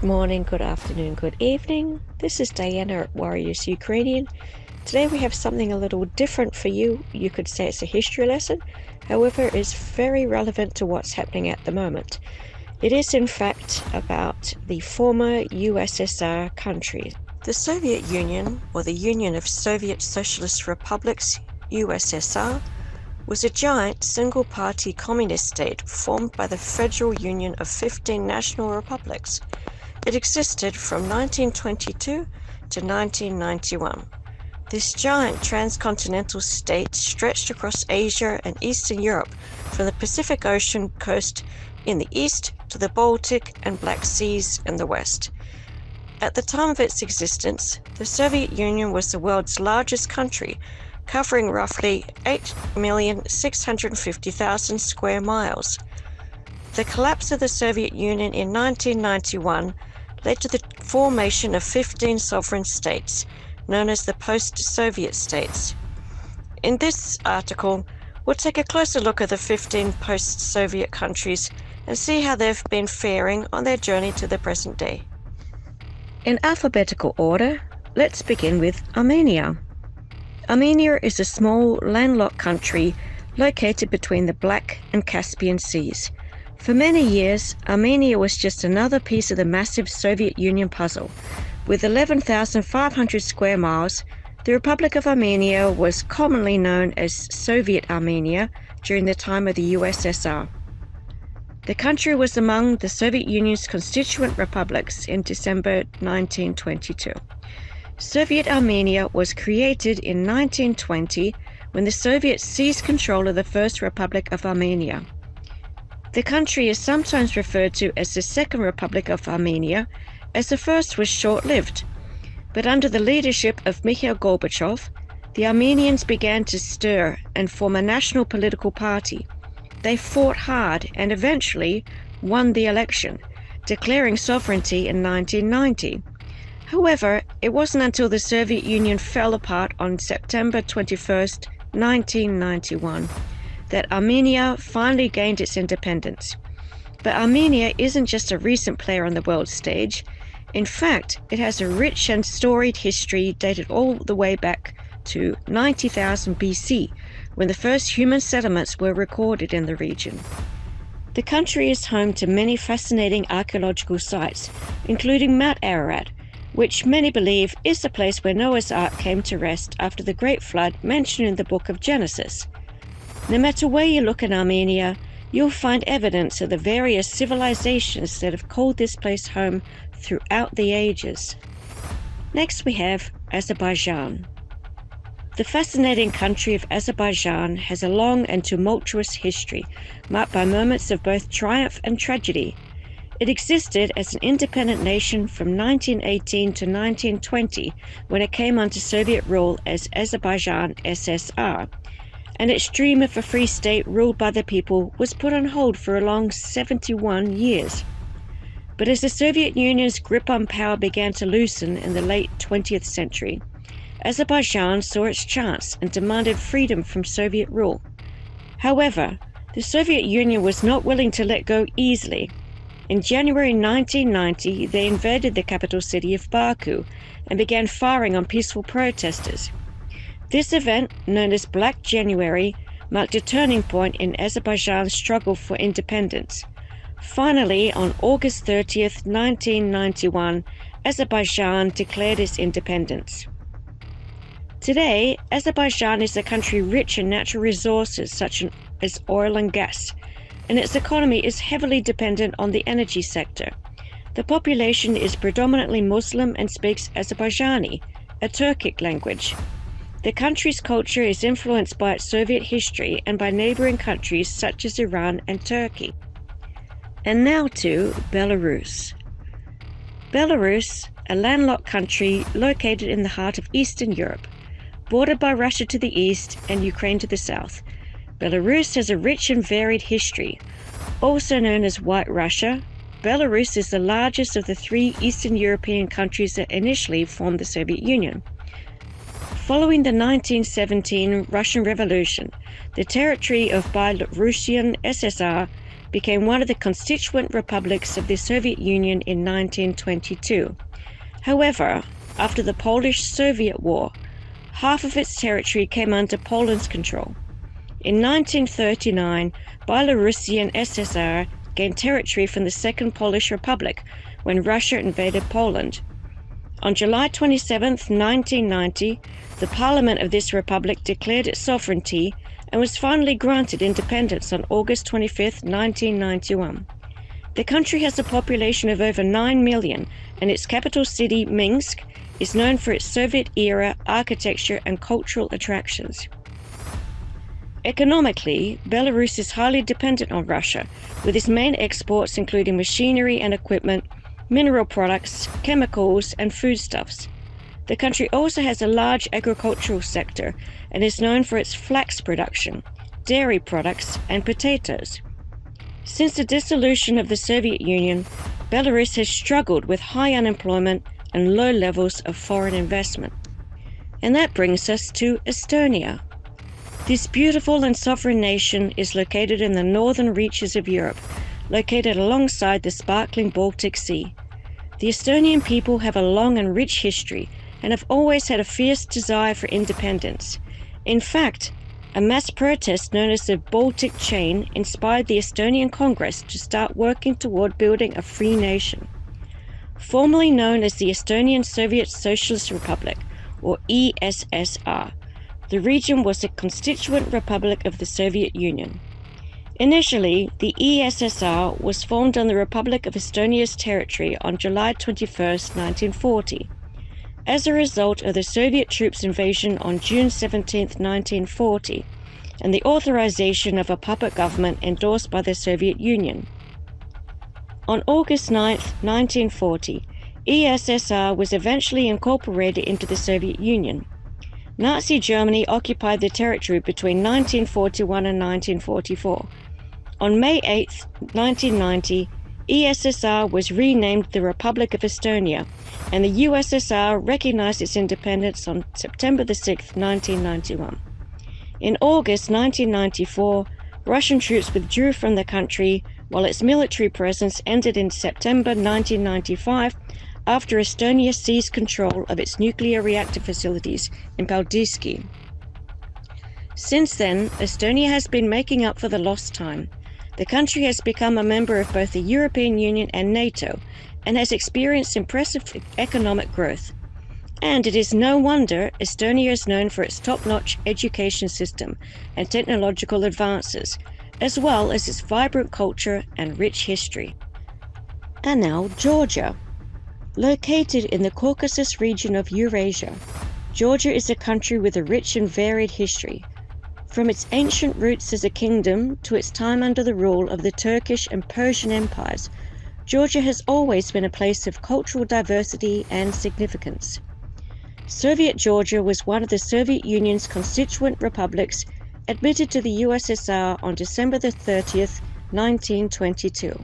Good morning, good afternoon, good evening. This is Diana at Warriors Ukrainian. Today we have something a little different for you. You could say it's a history lesson. However, it's very relevant to what's happening at the moment. It is in fact about the former USSR countries. The Soviet Union, or the Union of Soviet Socialist Republics, USSR, was a giant single-party communist state formed by the Federal Union of 15 national republics. It existed from 1922 to 1991. This giant transcontinental state stretched across Asia and Eastern Europe from the Pacific Ocean coast in the east to the Baltic and Black Seas in the west. At the time of its existence, the Soviet Union was the world's largest country, covering roughly 8,650,000 square miles. The collapse of the Soviet Union in 1991 led to the formation of 15 sovereign states, known as the post-Soviet states. In this article, we'll take a closer look at the 15 post-Soviet countries and see how they've been faring on their journey to the present day. In alphabetical order, let's begin with Armenia. Armenia is a small, landlocked country located between the Black and Caspian Seas. For many years, Armenia was just another piece of the massive Soviet Union puzzle. With 11,500 square miles, the Republic of Armenia was commonly known as Soviet Armenia during the time of the USSR. The country was among the Soviet Union's constituent republics in December 1922. Soviet Armenia was created in 1920 when the Soviets seized control of the First Republic of Armenia. The country is sometimes referred to as the Second Republic of Armenia, as the first was short-lived. But under the leadership of Mikhail Gorbachev, the Armenians began to stir and form a national political party. They fought hard and eventually won the election, declaring sovereignty in 1990. However, it wasn't until the Soviet Union fell apart on September 21st, 1991, that Armenia finally gained its independence. But Armenia isn't just a recent player on the world stage. In fact, it has a rich and storied history dated all the way back to 90,000 BC, when the first human settlements were recorded in the region. The country is home to many fascinating archaeological sites, including Mount Ararat, which many believe is the place where Noah's Ark came to rest after the Great Flood mentioned in the book of Genesis. No matter where you look in Armenia, you'll find evidence of the various civilizations that have called this place home throughout the ages. Next we have Azerbaijan. The fascinating country of Azerbaijan has a long and tumultuous history, marked by moments of both triumph and tragedy. It existed as an independent nation from 1918 to 1920, when it came under Soviet rule as Azerbaijan SSR, and its dream of a free state ruled by the people was put on hold for a long 71 years. But as the Soviet Union's grip on power began to loosen in the late 20th century, Azerbaijan saw its chance and demanded freedom from Soviet rule. However, the Soviet Union was not willing to let go easily. In January 1990, they invaded the capital city of Baku and began firing on peaceful protesters. This event, known as Black January, marked a turning point in Azerbaijan's struggle for independence. Finally, on August 30th, 1991, Azerbaijan declared its independence. Today, Azerbaijan is a country rich in natural resources such as oil and gas, and its economy is heavily dependent on the energy sector. The population is predominantly Muslim and speaks Azerbaijani, a Turkic language. The country's culture is influenced by its Soviet history and by neighboring countries such as Iran and Turkey. And now to Belarus. Belarus, a landlocked country located in the heart of Eastern Europe, bordered by Russia to the east and Ukraine to the south. Belarus has a rich and varied history. Also known as White Russia, Belarus is the largest of the three Eastern European countries that initially formed the Soviet Union. Following the 1917 Russian Revolution, the territory of Belarusian SSR became one of the constituent republics of the Soviet Union in 1922. However, after the Polish-Soviet War, half of its territory came under Poland's control. In 1939, Belarusian SSR gained territory from the Second Polish Republic when Russia invaded Poland. On July 27, 1990, the parliament of this republic declared its sovereignty and was finally granted independence on August 25, 1991. The country has a population of over 9 million, and its capital city, Minsk, is known for its Soviet-era architecture and cultural attractions. Economically, Belarus is highly dependent on Russia, with its main exports including machinery and equipment, mineral products, chemicals, and foodstuffs. The country also has a large agricultural sector and is known for its flax production, dairy products, and potatoes. Since the dissolution of the Soviet Union, Belarus has struggled with high unemployment and low levels of foreign investment. And that brings us to Estonia. This beautiful and sovereign nation is located in the northern reaches of Europe, located alongside the sparkling Baltic Sea. The Estonian people have a long and rich history and have always had a fierce desire for independence. In fact, a mass protest known as the Baltic Chain inspired the Estonian Congress to start working toward building a free nation. Formerly known as the Estonian Soviet Socialist Republic, or ESSR, the region was a constituent republic of the Soviet Union. Initially, the ESSR was formed on the Republic of Estonia's territory on July 21, 1940. As a result of the Soviet troops' invasion on June 17, 1940, and the authorization of a puppet government endorsed by the Soviet Union. On August 9, 1940, ESSR was eventually incorporated into the Soviet Union. Nazi Germany occupied the territory between 1941 and 1944. On May 8, 1990, ESSR was renamed the Republic of Estonia, and the USSR recognized its independence on September 6, 1991. In August 1994, Russian troops withdrew from the country, while its military presence ended in September 1995 after Estonia seized control of its nuclear reactor facilities in Paldiski. Since then, Estonia has been making up for the lost time. The country has become a member of both the European Union and NATO, and has experienced impressive economic growth. And it is no wonder Estonia is known for its top-notch education system and technological advances, as well as its vibrant culture and rich history. And now, Georgia. Located in the Caucasus region of Eurasia, Georgia is a country with a rich and varied history. From its ancient roots as a kingdom to its time under the rule of the Turkish and Persian empires, Georgia has always been a place of cultural diversity and significance. Soviet Georgia was one of the Soviet Union's constituent republics admitted to the USSR on December 30, 1922.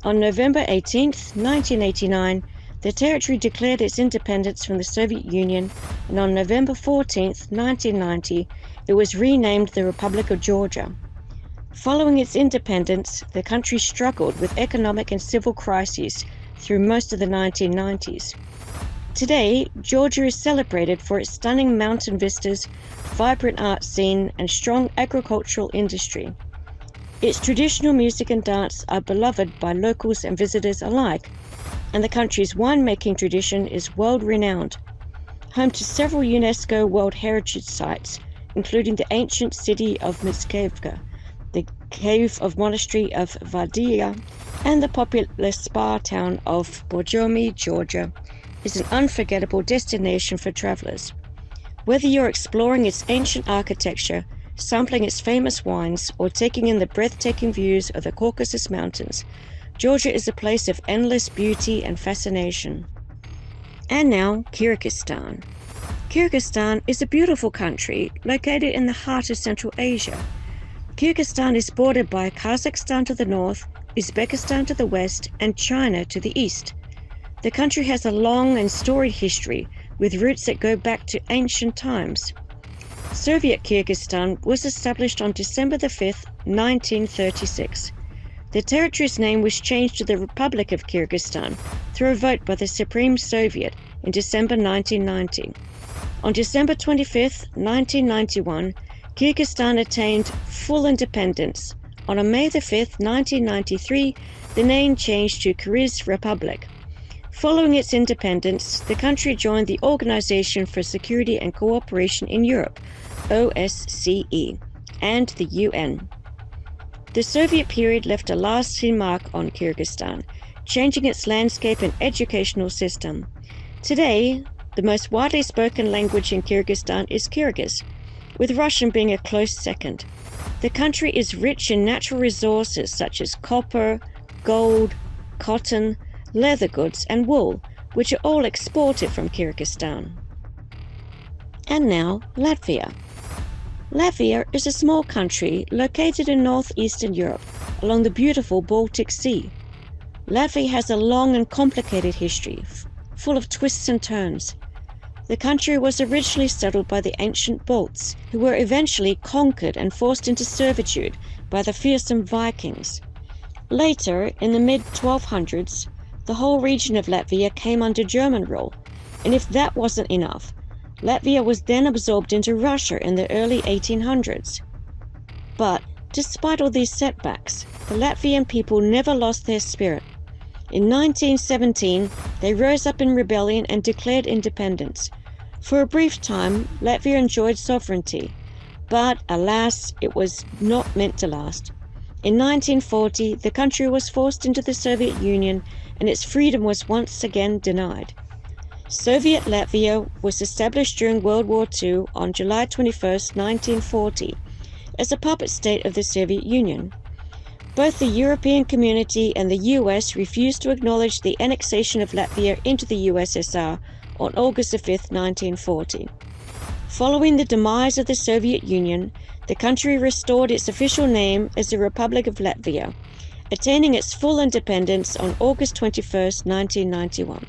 On November 18, 1989, the territory declared its independence from the Soviet Union, and on November 14, 1990, it was renamed the Republic of Georgia. Following its independence, the country struggled with economic and civil crises through most of the 1990s. Today, Georgia is celebrated for its stunning mountain vistas, vibrant art scene, and strong agricultural industry. Its traditional music and dance are beloved by locals and visitors alike, and the country's winemaking tradition is world-renowned. Home to several UNESCO World Heritage Sites, including the ancient city of Mtskevka, the cave of monastery of Vadia, and the popular spa town of Borjomi, Georgia, is an unforgettable destination for travelers. Whether you're exploring its ancient architecture, sampling its famous wines, or taking in the breathtaking views of the Caucasus Mountains, Georgia is a place of endless beauty and fascination. And now, Kyrgyzstan. Kyrgyzstan is a beautiful country located in the heart of Central Asia. Kyrgyzstan is bordered by Kazakhstan to the north, Uzbekistan to the west, and China to the east. The country has a long and storied history, with roots that go back to ancient times. Soviet Kyrgyzstan was established on December 5, 1936. The territory's name was changed to the Republic of Kyrgyzstan through a vote by the Supreme Soviet in December 1990. On December 25, 1991, Kyrgyzstan attained full independence. On May 5, 1993, the name changed to Kyrgyz Republic. Following its independence, the country joined the Organization for Security and Cooperation in Europe, OSCE, and the UN. The Soviet period left a lasting mark on Kyrgyzstan, changing its landscape and educational system. Today, the most widely spoken language in Kyrgyzstan is Kyrgyz, with Russian being a close second. The country is rich in natural resources such as copper, gold, cotton, leather goods, and wool, which are all exported from Kyrgyzstan. And now, Latvia. Latvia is a small country located in northeastern Europe along the beautiful Baltic Sea. Latvia has a long and complicated history, full of twists and turns. The country was originally settled by the ancient Balts, who were eventually conquered and forced into servitude by the fearsome Vikings. Later, in the mid-1200s, the whole region of Latvia came under German rule, and if that wasn't enough, Latvia was then absorbed into Russia in the early 1800s. But despite all these setbacks, the Latvian people never lost their spirit. In 1917, they rose up in rebellion and declared independence. For a brief time, Latvia enjoyed sovereignty, but alas, it was not meant to last. In 1940, the country was forced into the Soviet Union and its freedom was once again denied. Soviet Latvia was established during World War II on July 21, 1940, as a puppet state of the Soviet Union. Both the European community and the US refused to acknowledge the annexation of Latvia into the USSR on August 5, 1940. Following the demise of the Soviet Union, the country restored its official name as the Republic of Latvia, attaining its full independence on August 21, 1991.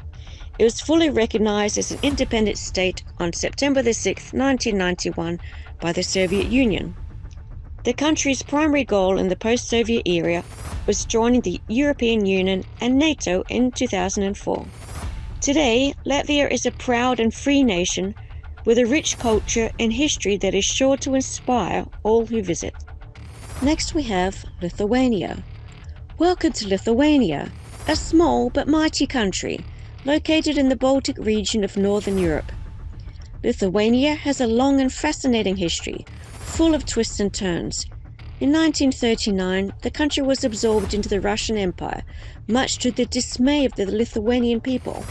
It was fully recognized as an independent state on September 6, 1991 by the Soviet Union. The country's primary goal in the post-Soviet era was joining the European Union and NATO in 2004. Today, Latvia is a proud and free nation with a rich culture and history that is sure to inspire all who visit. Next we have Lithuania. Welcome to Lithuania, a small but mighty country located in the Baltic region of Northern Europe. Lithuania has a long and fascinating history, full of twists and turns. In 1939, the country was absorbed into the Russian Empire, much to the dismay of the Lithuanian people.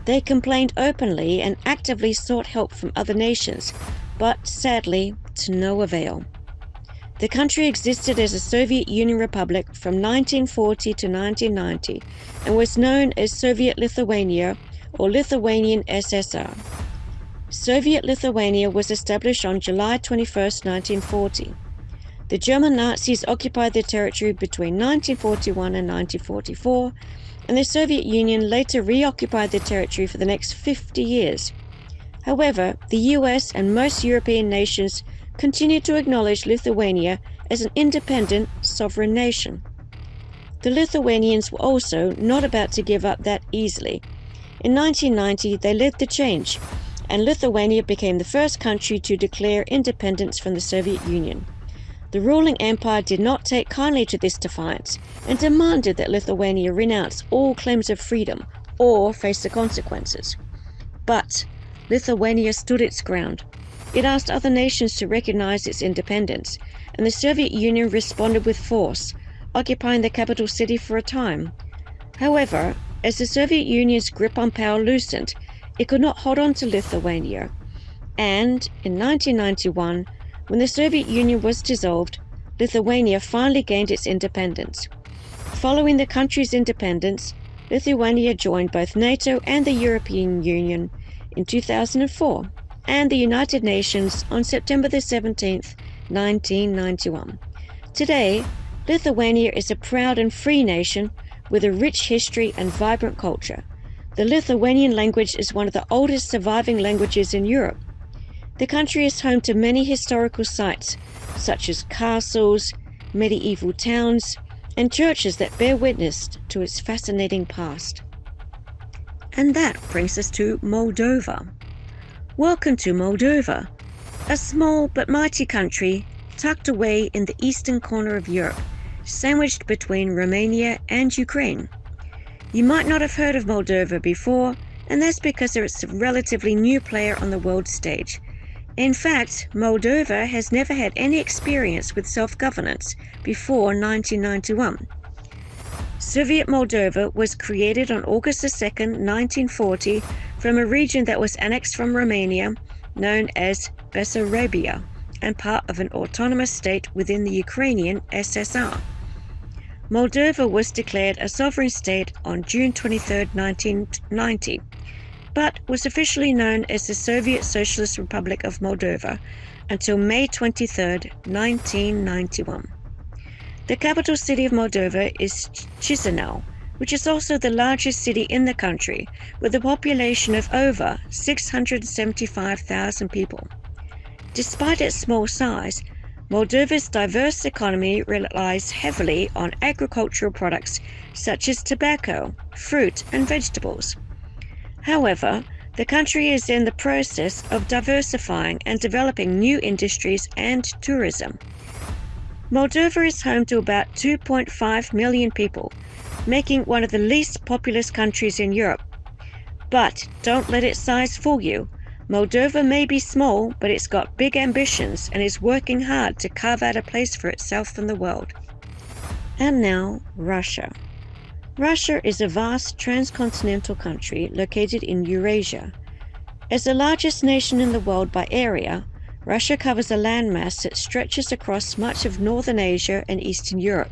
They complained openly and actively sought help from other nations, but sadly, to no avail. The country existed as a Soviet Union republic from 1940 to 1990 and was known as Soviet Lithuania or Lithuanian SSR. Soviet Lithuania was established on July 21, 1940. The German Nazis occupied the territory between 1941 and 1944, and the Soviet Union later reoccupied the territory for the next 50 years. However, the US and most European nations continued to acknowledge Lithuania as an independent, sovereign nation. The Lithuanians were also not about to give up that easily. In 1990, they led the change, and Lithuania became the first country to declare independence from the Soviet Union. The ruling empire did not take kindly to this defiance and demanded that Lithuania renounce all claims of freedom or face the consequences. But Lithuania stood its ground. It asked other nations to recognize its independence, and the Soviet Union responded with force, occupying the capital city for a time. However, as the Soviet Union's grip on power loosened, it could not hold on to Lithuania. And in 1991, when the Soviet Union was dissolved, Lithuania finally gained its independence. Following the country's independence, Lithuania joined both NATO and the European Union in 2004 and the United Nations on September 17, 1991. Today, Lithuania is a proud and free nation with a rich history and vibrant culture. The Lithuanian language is one of the oldest surviving languages in Europe. The country is home to many historical sites, such as castles, medieval towns, and churches that bear witness to its fascinating past. And that brings us to Moldova. Welcome to Moldova, a small but mighty country tucked away in the eastern corner of Europe, sandwiched between Romania and Ukraine. You might not have heard of Moldova before, and that's because it's a relatively new player on the world stage. In fact, Moldova has never had any experience with self-governance before 1991. Soviet Moldova was created on August 2, 1940, from a region that was annexed from Romania, known as Bessarabia, and part of an autonomous state within the Ukrainian SSR. Moldova was declared a sovereign state on June 23, 1990, but was officially known as the Soviet Socialist Republic of Moldova until May 23, 1991. The capital city of Moldova is Chisinau, which is also the largest city in the country, with a population of over 675,000 people. Despite its small size, Moldova's diverse economy relies heavily on agricultural products such as tobacco, fruit, and vegetables. However, the country is in the process of diversifying and developing new industries and tourism. Moldova is home to about 2.5 million people, making one of the least populous countries in Europe. But don't let its size fool you. Moldova may be small, but it's got big ambitions and is working hard to carve out a place for itself in the world. And now, Russia. Russia is a vast transcontinental country located in Eurasia. As the largest nation in the world by area, Russia covers a landmass that stretches across much of northern Asia and Eastern Europe.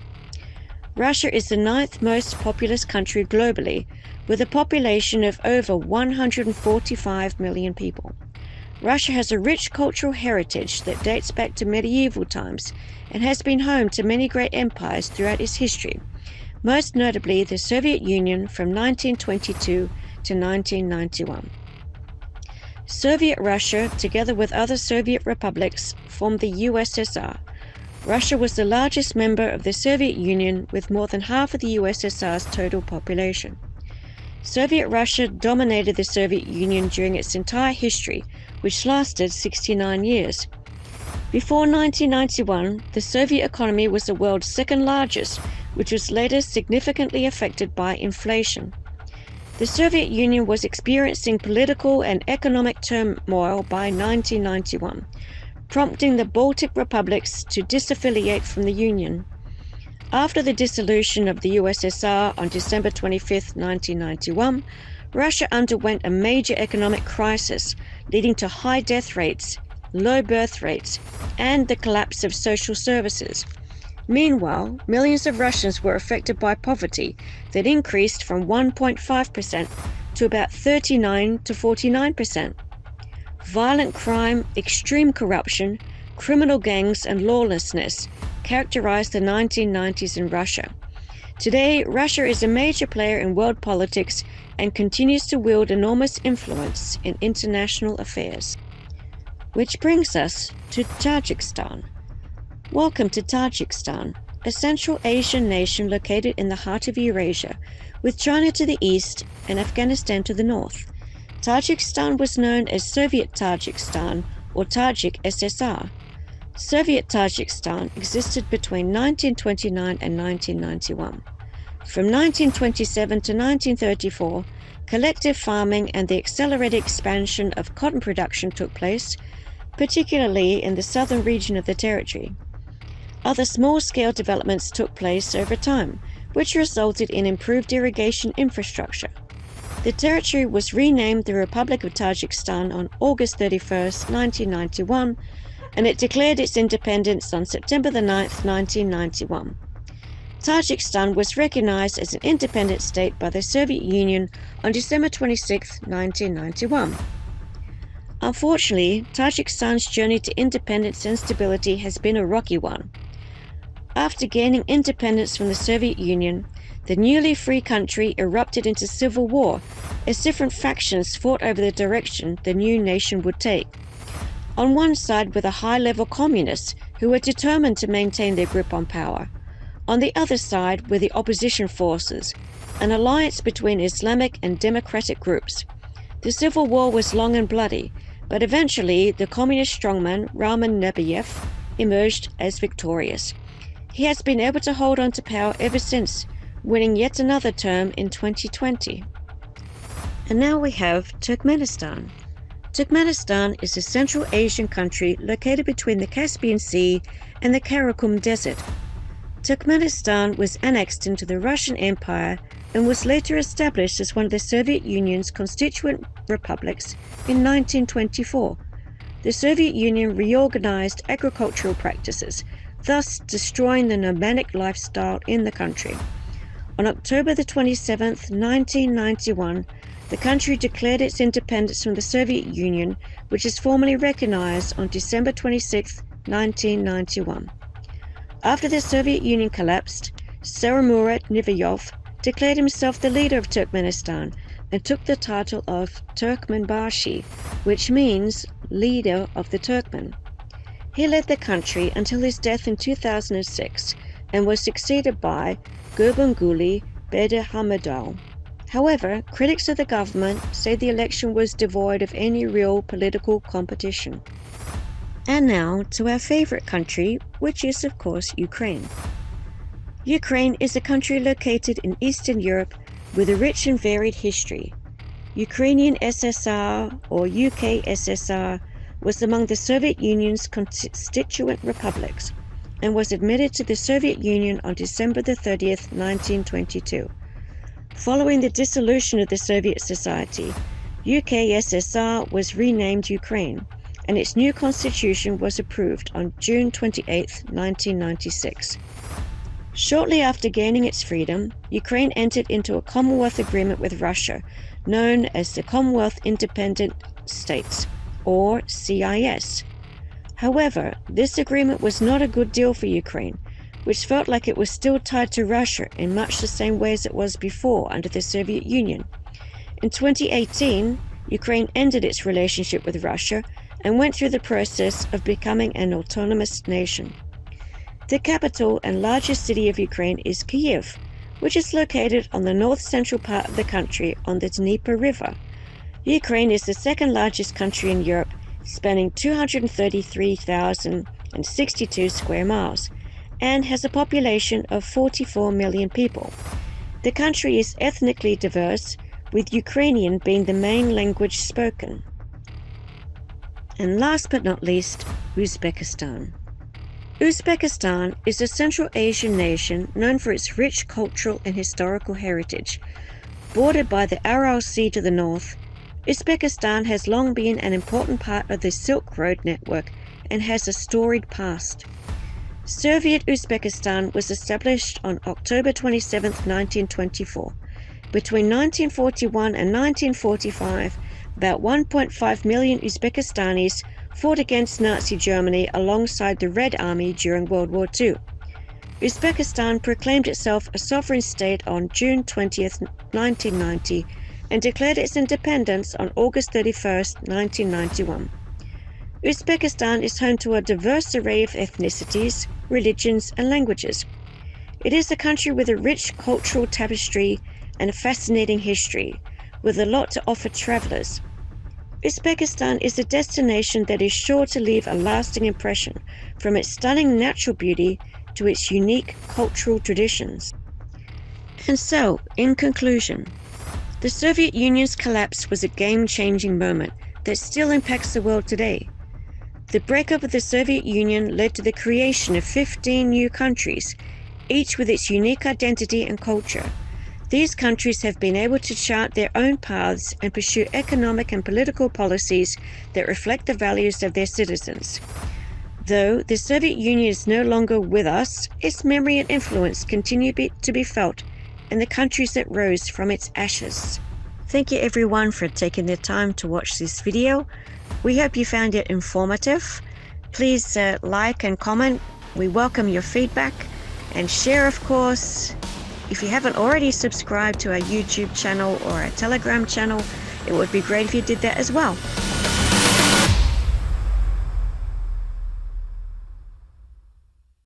Russia is the 9th most populous country globally, with a population of over 145 million people. Russia has a rich cultural heritage that dates back to medieval times and has been home to many great empires throughout its history, most notably the Soviet Union from 1922 to 1991. Soviet Russia, together with other Soviet republics, formed the USSR. Russia was the largest member of the Soviet Union with more than half of the USSR's total population. Soviet Russia dominated the Soviet Union during its entire history, which lasted 69 years. Before 1991, the Soviet economy was the world's second largest, which was later significantly affected by inflation. The Soviet Union was experiencing political and economic turmoil by 1991, prompting the Baltic republics to disaffiliate from the Union. After the dissolution of the USSR on December 25, 1991, Russia underwent a major economic crisis, leading to high death rates, low birth rates, and the collapse of social services. Meanwhile, millions of Russians were affected by poverty that increased from 1.5% to about 39 to 49%. Violent crime, extreme corruption, criminal gangs, and lawlessness characterized the 1990s in Russia. Today, Russia is a major player in world politics and continues to wield enormous influence in international affairs. Which brings us to Tajikistan. Welcome to Tajikistan, a Central Asian nation located in the heart of Eurasia, with China to the east and Afghanistan to the north. Tajikistan was known as Soviet Tajikistan or Tajik SSR. Soviet Tajikistan existed between 1929 and 1991. From 1927 to 1934, collective farming and the accelerated expansion of cotton production took place, particularly in the southern region of the territory. Other small-scale developments took place over time, which resulted in improved irrigation infrastructure. The territory was renamed the Republic of Tajikistan on August 31, 1991, and it declared its independence on September 9, 1991. Tajikistan was recognized as an independent state by the Soviet Union on December 26, 1991. Unfortunately, Tajikistan's journey to independence and stability has been a rocky one. After gaining independence from the Soviet Union, the newly free country erupted into civil war as different factions fought over the direction the new nation would take. On one side were the high-level communists who were determined to maintain their grip on power. On the other side were the opposition forces, an alliance between Islamic and democratic groups. The civil war was long and bloody, but eventually the communist strongman Raman Nebayev emerged as victorious. He has been able to hold on to power ever since, winning yet another term in 2020. And now we have Turkmenistan. Turkmenistan is a Central Asian country located between the Caspian Sea and the Karakum Desert. Turkmenistan was annexed into the Russian Empire and was later established as one of the Soviet Union's constituent republics in 1924. The Soviet Union reorganized agricultural practices, thus destroying the nomadic lifestyle in the country. On October 27, 1991, the country declared its independence from the Soviet Union, which is formally recognized on December 26, 1991. After the Soviet Union collapsed, Saurmurat Nivayov declared himself the leader of Turkmenistan and took the title of Turkmenbashi, which means leader of the Turkmen. He led the country until his death in 2006 and was succeeded by Gurbanguly Berdimuhamedow. However, critics of the government say the election was devoid of any real political competition. And now to our favorite country, which is of course Ukraine. Ukraine is a country located in Eastern Europe with a rich and varied history. Ukrainian SSR or UKSSR was among the Soviet Union's constituent republics and was admitted to the Soviet Union on December 30, 1922. Following the dissolution of the Soviet society, UKSSR was renamed Ukraine, and its new constitution was approved on June 28, 1996. Shortly after gaining its freedom, Ukraine entered into a Commonwealth agreement with Russia, known as the Commonwealth Independent States, or CIS. However, this agreement was not a good deal for Ukraine, which felt like it was still tied to Russia in much the same way as it was before under the Soviet Union. In 2018, Ukraine ended its relationship with Russia and went through the process of becoming an autonomous nation. The capital and largest city of Ukraine is Kyiv, which is located on the north-central part of the country on the Dnieper River. Ukraine is the second largest country in Europe, spanning 233,062 square miles, and has a population of 44 million people. The country is ethnically diverse, with Ukrainian being the main language spoken. And last but not least, Uzbekistan. Uzbekistan is a Central Asian nation known for its rich cultural and historical heritage. Bordered by the Aral Sea to the north, Uzbekistan has long been an important part of the Silk Road network and has a storied past. Soviet Uzbekistan was established on October 27, 1924. Between 1941 and 1945, about 1.5 million Uzbekistanis fought against Nazi Germany alongside the Red Army during World War II. Uzbekistan proclaimed itself a sovereign state on June 20, 1990, and declared its independence on August 31, 1991. Uzbekistan is home to a diverse array of ethnicities, religions, and languages. It is a country with a rich cultural tapestry and a fascinating history, with a lot to offer travelers. Uzbekistan is a destination that is sure to leave a lasting impression, from its stunning natural beauty to its unique cultural traditions. And so, in conclusion, the Soviet Union's collapse was a game-changing moment that still impacts the world today. The breakup of the Soviet Union led to the creation of 15 new countries, each with its unique identity and culture. These countries have been able to chart their own paths and pursue economic and political policies that reflect the values of their citizens. Though the Soviet Union is no longer with us, its memory and influence continue to be felt in the countries that rose from its ashes. Thank you everyone for taking the time to watch this video. We hope you found it informative. Please like and comment. We welcome your feedback, and share, of course. If you haven't already subscribed to our YouTube channel or our Telegram channel, it would be great if you did that as well.